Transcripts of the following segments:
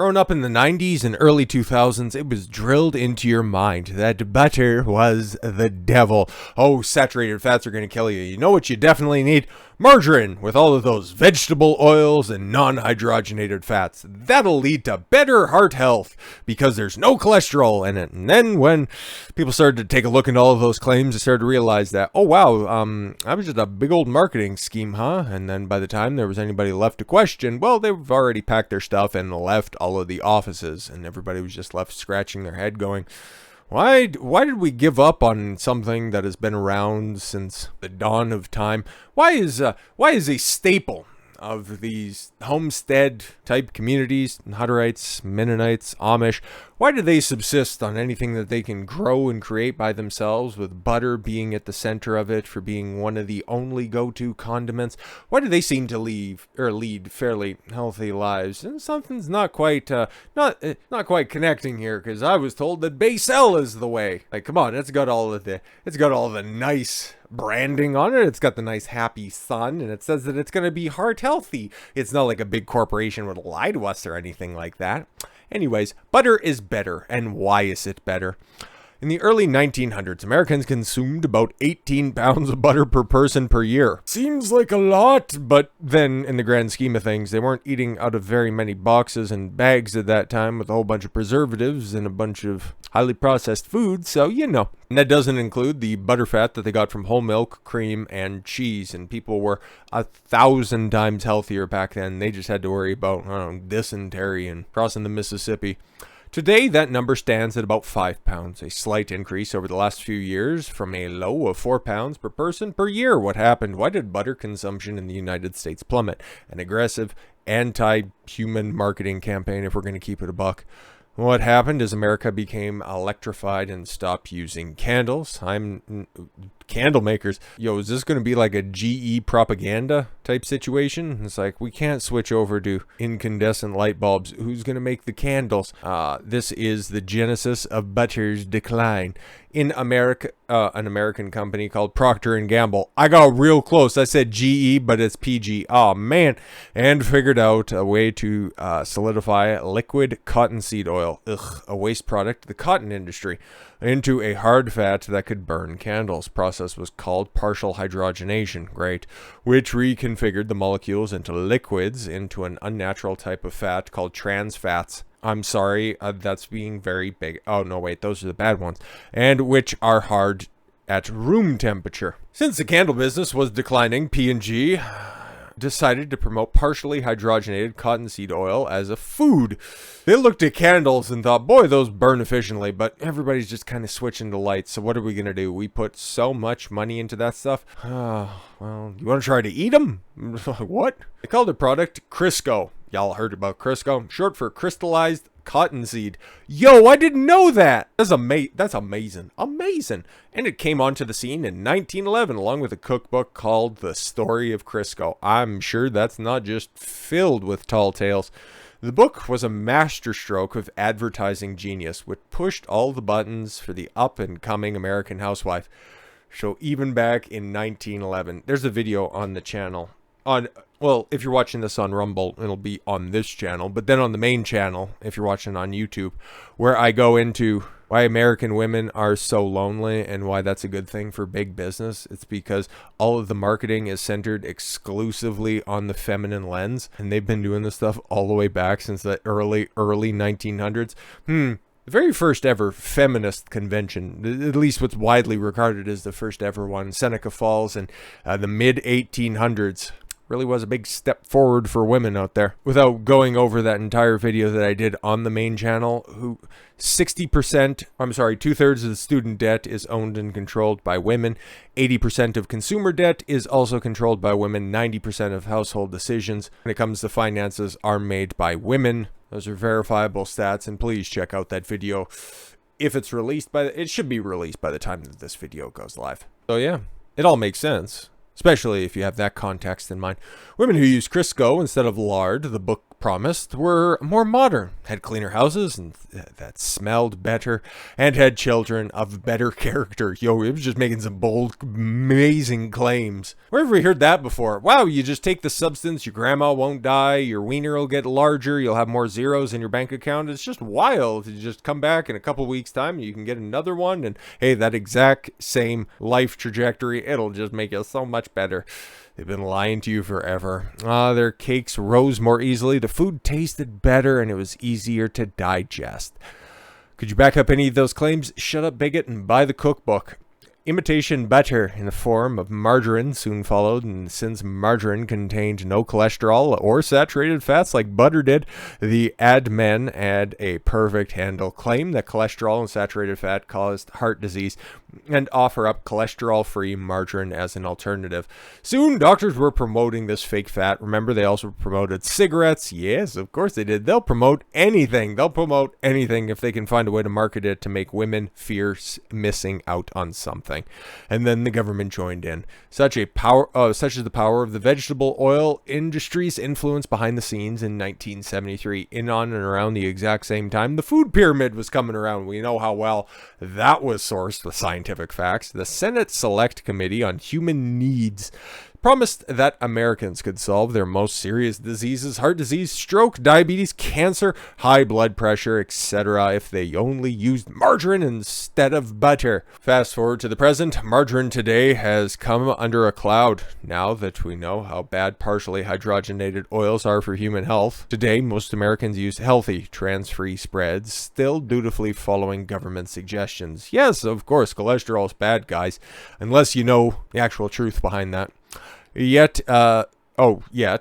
Growing up in the 90s and early 2000s, it was drilled into your mind that butter was the devil. Oh, saturated fats are going to kill you. You know what you definitely need? Margarine, with all of those vegetable oils and non-hydrogenated fats. That'll lead to better heart health because there's no cholesterol in it. And then when people started to take a look into all of those claims, they started to realize that, oh wow, that was just a big old marketing scheme, huh? And then by the time there was anybody left to question, well, they've already packed their stuff and left all of the offices, and everybody was just left scratching their head going, why did we give up on something that has been around since the dawn of time? Why is a staple of these homestead type communities, Hutterites, Mennonites, Amish, why do they subsist on anything that they can grow and create by themselves, with butter being at the center of it for being one of the only go-to condiments? Why do they seem to lead fairly healthy lives? And something's not quite not quite connecting here, because I was told that Basil is the way. Like, come on, it's got all the nice branding on it. It's got the nice happy sun, and it says that it's going to be heart healthy. It's not like a big corporation would lie to us or anything like that. Anyways, butter is better. And why is it better? In the early 1900s, Americans consumed about 18 pounds of butter per person per year. Seems like a lot, but then in the grand scheme of things, they weren't eating out of very many boxes and bags at that time with a whole bunch of preservatives and a bunch of highly processed foods, so you know. And that doesn't include the butterfat that they got from whole milk, cream, and cheese, and people were 1,000 times healthier back then. They just had to worry about, dysentery and crossing the Mississippi. Today, that number stands at about 5 pounds, a slight increase over the last few years from a low of 4 pounds per person per year. What happened? Why did butter consumption in the United States plummet? An aggressive, anti-human marketing campaign, if we're going to keep it a buck. What happened is America became electrified and stopped using candles. Candle makers. Yo, is this going to be like a GE propaganda type situation? It's like, we can't switch over to incandescent light bulbs. Who's going to make the candles? This is the genesis of butter's decline. In America, an American company called Procter & Gamble. I got real close. I said GE, but it's PG. Oh, man. And figured out a way to solidify liquid cottonseed oil, a waste product, the cotton industry, into a hard fat that could burn candles. Process was called partial hydrogenation, great, which reconfigured the molecules into liquids into an unnatural type of fat called trans fats. I'm sorry, that's being very big. Oh, no, wait, those are the bad ones. And which are hard at room temperature. Since the candle business was declining, P&G decided to promote partially hydrogenated cottonseed oil as a food. They looked at candles and thought, boy, those burn efficiently, but everybody's just kind of switching to lights, so what are we going to do? We put so much money into that stuff. Well, you want to try to eat them? What? They called the product Crisco. Y'all heard about Crisco? Short for crystallized cottonseed. Yo, I didn't know that. That's amazing. Amazing. And it came onto the scene in 1911 along with a cookbook called The Story of Crisco. I'm sure that's not just filled with tall tales. The book was a masterstroke of advertising genius, which pushed all the buttons for the up-and-coming American housewife. So even back in 1911, there's a video on the channel. Well, if you're watching this on Rumble, it'll be on this channel, but then on the main channel, if you're watching on YouTube, where I go into why American women are so lonely and why that's a good thing for big business. It's because all of the marketing is centered exclusively on the feminine lens, and they've been doing this stuff all the way back since the early 1900s. The very first ever feminist convention, at least what's widely regarded as the first ever one, Seneca Falls in the mid-1800s. Really was a big step forward for women out there. Without going over that entire video that I did on the main channel, two-thirds of the student debt is owned and controlled by women. 80% of consumer debt is also controlled by women. 90% of household decisions when it comes to finances are made by women. Those are verifiable stats, and please check out that video. If it's released it should be released by the time that this video goes live. So yeah, it all makes sense. Especially if you have that context in mind. Women who use Crisco instead of lard, the book promised were more modern, had cleaner houses and that smelled better, and had children of better character. Yo, it was just making some bold, amazing claims. Where have we heard that before? Wow, you just take the substance, your grandma won't die, your wiener will get larger, you'll have more zeros in your bank account. It's just wild. You just come back in a couple weeks' time, you can get another one, and hey, that exact same life trajectory, it'll just make you so much better. They've been lying to you forever. Their cakes rose more easily, the food tasted better, and it was easier to digest. Could you back up any of those claims? Shut up, bigot, and buy the cookbook. Imitation butter in the form of margarine soon followed, and since margarine contained no cholesterol or saturated fats like butter did, the ad men had a perfect handle, claim that cholesterol and saturated fat caused heart disease, and offer up cholesterol-free margarine as an alternative. Soon, doctors were promoting this fake fat. Remember, they also promoted cigarettes. Yes, of course they did. They'll promote anything. They'll promote anything if they can find a way to market it to make women fear missing out on something. And then the government joined in. Such is the power of the vegetable oil industry's influence behind the scenes in 1973. In on and around the exact same time, the food pyramid was coming around. We know how well that was sourced with scientific facts. The Senate Select Committee on Human Needs promised that Americans could solve their most serious diseases, heart disease, stroke, diabetes, cancer, high blood pressure, etc., if they only used margarine instead of butter. Fast forward to the present, margarine today has come under a cloud. Now that we know how bad partially hydrogenated oils are for human health, today most Americans use healthy, trans-free spreads, still dutifully following government suggestions. Yes, of course, cholesterol's bad, guys, unless you know the actual truth behind that. Yet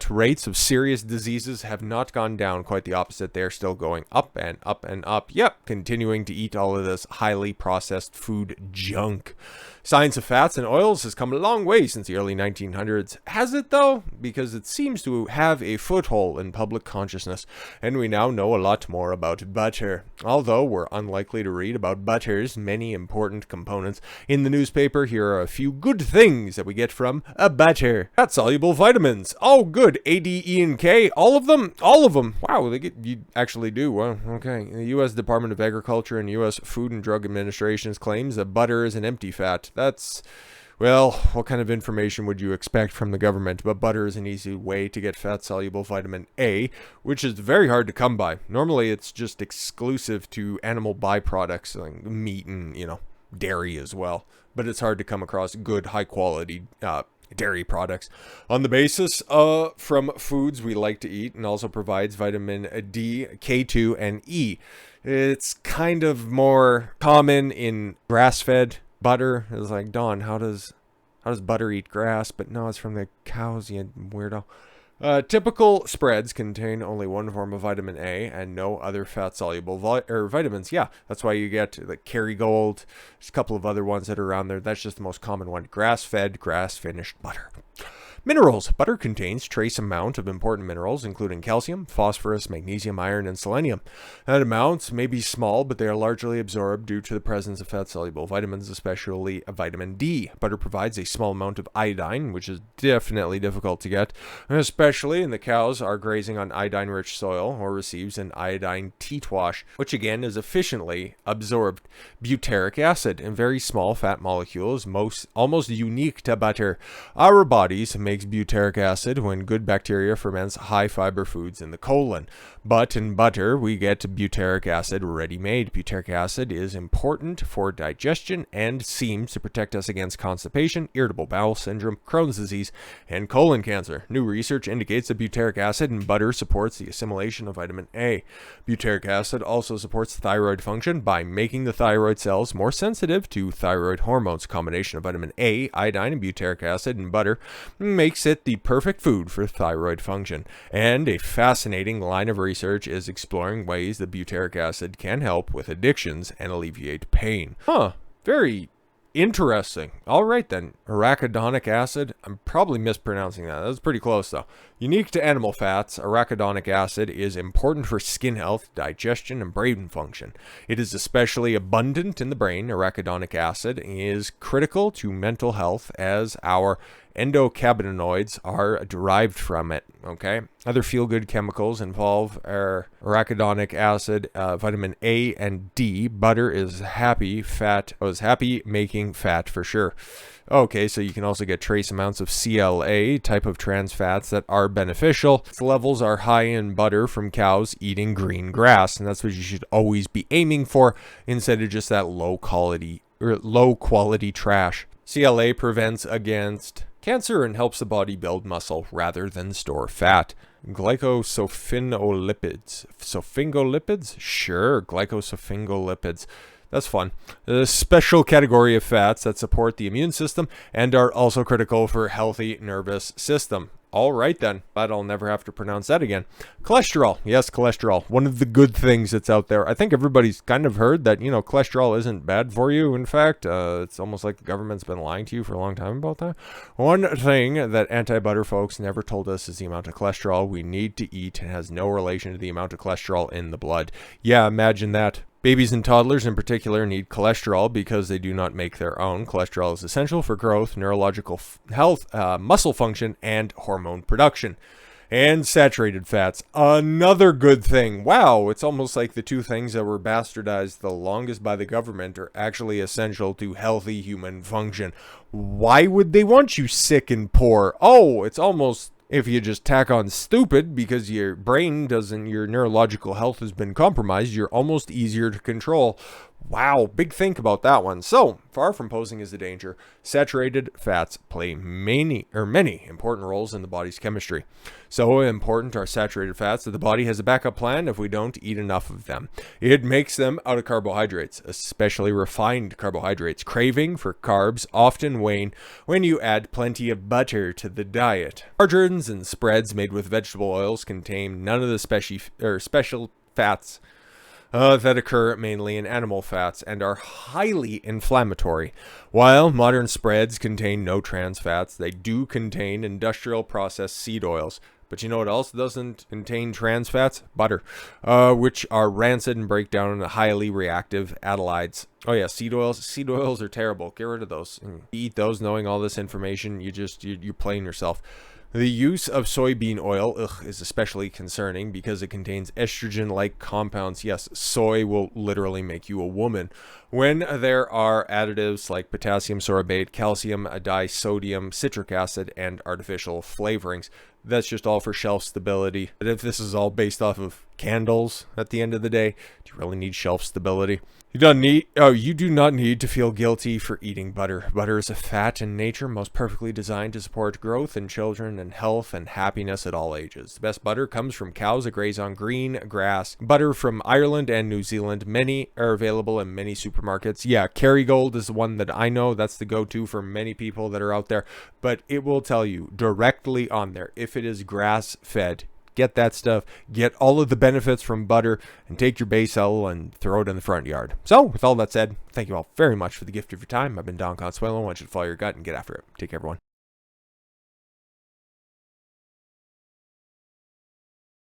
rates of serious diseases have not gone down. Quite the opposite. They're still going up and up and up. Yep, continuing to eat all of this highly processed food junk. Science of fats and oils has come a long way since the early 1900s. Has it, though? Because it seems to have a foothold in public consciousness, and we now know a lot more about butter. Although we're unlikely to read about butter's many important components in the newspaper, here are a few good things that we get from a butter. Fat-soluble vitamins. Oh, good. A, D, E, and K. All of them? All of them. Wow, you actually do. Well, okay. The U.S. Department of Agriculture and U.S. Food and Drug Administration's claims that butter is an empty fat. That's, well, what kind of information would you expect from the government? But butter is an easy way to get fat-soluble vitamin A, which is very hard to come by. Normally, it's just exclusive to animal byproducts like meat and, dairy as well. But it's hard to come across good, high-quality dairy products on the basis from foods we like to eat, and also provides vitamin D, K2, and E. It's kind of more common in grass-fed butter. It's like, Dawn, how does butter eat grass? But no, it's from the cows, you weirdo. Typical spreads contain only one form of vitamin A and no other fat-soluble vitamins. Yeah, that's why you get the Kerrygold. There's a couple of other ones that are around there. That's just the most common one. Grass-fed, grass-finished butter. Minerals. Butter contains trace amount of important minerals, including calcium, phosphorus, magnesium, iron, and selenium. That amounts may be small, but they are largely absorbed due to the presence of fat-soluble vitamins, especially vitamin D. Butter provides a small amount of iodine, which is definitely difficult to get, especially when the cows are grazing on iodine-rich soil or receives an iodine teat wash, which again is efficiently absorbed. Butyric acid, in very small fat molecules, almost unique to butter. Our bodies makes butyric acid when good bacteria ferments high-fiber foods in the colon. But in butter, we get butyric acid ready-made. Butyric acid is important for digestion and seems to protect us against constipation, irritable bowel syndrome, Crohn's disease, and colon cancer. New research indicates that butyric acid in butter supports the assimilation of vitamin A. Butyric acid also supports thyroid function by making the thyroid cells more sensitive to thyroid hormones. Combination of vitamin A, iodine, and butyric acid in butter makes it the perfect food for thyroid function. And a fascinating line of research is exploring ways that butyric acid can help with addictions and alleviate pain. Very interesting. All right then, arachidonic acid. I'm probably mispronouncing that. That's pretty close though. Unique to animal fats, arachidonic acid is important for skin health, digestion, and brain function. It is especially abundant in the brain. Arachidonic acid is critical to mental health as our endocannabinoids are derived from it. Okay. Other feel-good chemicals involve arachidonic acid, vitamin A and D. Butter is happy making fat for sure. Okay, so you can also get trace amounts of CLA, type of trans fats that are beneficial. Its levels are high in butter from cows eating green grass, and that's what you should always be aiming for instead of just that low quality trash. CLA prevents against cancer and helps the body build muscle rather than store fat. Sphingolipids? Sure, glycosphingolipids. That's fun. A special category of fats that support the immune system and are also critical for a healthy nervous system. All right then, but I'll never have to pronounce that again. Cholesterol. Yes, cholesterol. One of the good things that's out there. I think everybody's kind of heard that, cholesterol isn't bad for you. In fact, it's almost like the government's been lying to you for a long time about that. One thing that anti-butter folks never told us is the amount of cholesterol we need to eat and has no relation to the amount of cholesterol in the blood. Yeah, imagine that. Babies and toddlers in particular need cholesterol because they do not make their own. Cholesterol is essential for growth, neurological health, muscle function, and hormone production. And saturated fats, another good thing. Wow, it's almost like the two things that were bastardized the longest by the government are actually essential to healthy human function. Why would they want you sick and poor? Oh, it's almost... if you just tack on stupid because your neurological health has been compromised, you're almost easier to control. Wow, big think about that one. So, far from posing as a danger, saturated fats play many important roles in the body's chemistry. So important are saturated fats that the body has a backup plan if we don't eat enough of them. It makes them out of carbohydrates, especially refined carbohydrates. Craving for carbs often wane when you add plenty of butter to the diet. Margarines and spreads made with vegetable oils contain none of the special fats that occur mainly in animal fats and are highly inflammatory. While modern spreads contain no trans fats, they do contain industrial processed seed oils. But you know what else doesn't contain trans fats? Butter, which are rancid and break down into highly reactive aldehydes. Oh yeah, seed oils. Seed oils are terrible. Get rid of those. You eat those knowing all this information, you're playing yourself. The use of soybean oil is especially concerning because it contains estrogen-like compounds. Yes, soy will literally make you a woman. When there are additives like potassium sorbate, calcium disodium, citric acid, and artificial flavorings, that's just all for shelf stability. But if this is all based off of candles at the end of the day, do you really need shelf stability? You do not need to feel guilty for eating butter. Butter is a fat in nature, most perfectly designed to support growth in children and health and happiness at all ages. The best butter comes from cows that graze on green grass. Butter from Ireland and New Zealand. Many are available in many supermarkets. Yeah, Kerrygold is the one that I know. That's the go-to for many people that are out there. But it will tell you directly on there if it is grass-fed. Get that stuff, get all of the benefits from butter, and take your base oil and throw it in the front yard. So, with all that said, thank you all very much for the gift of your time. I've been Don Consuelo. I want you to follow your gut and get after it. Take care, everyone.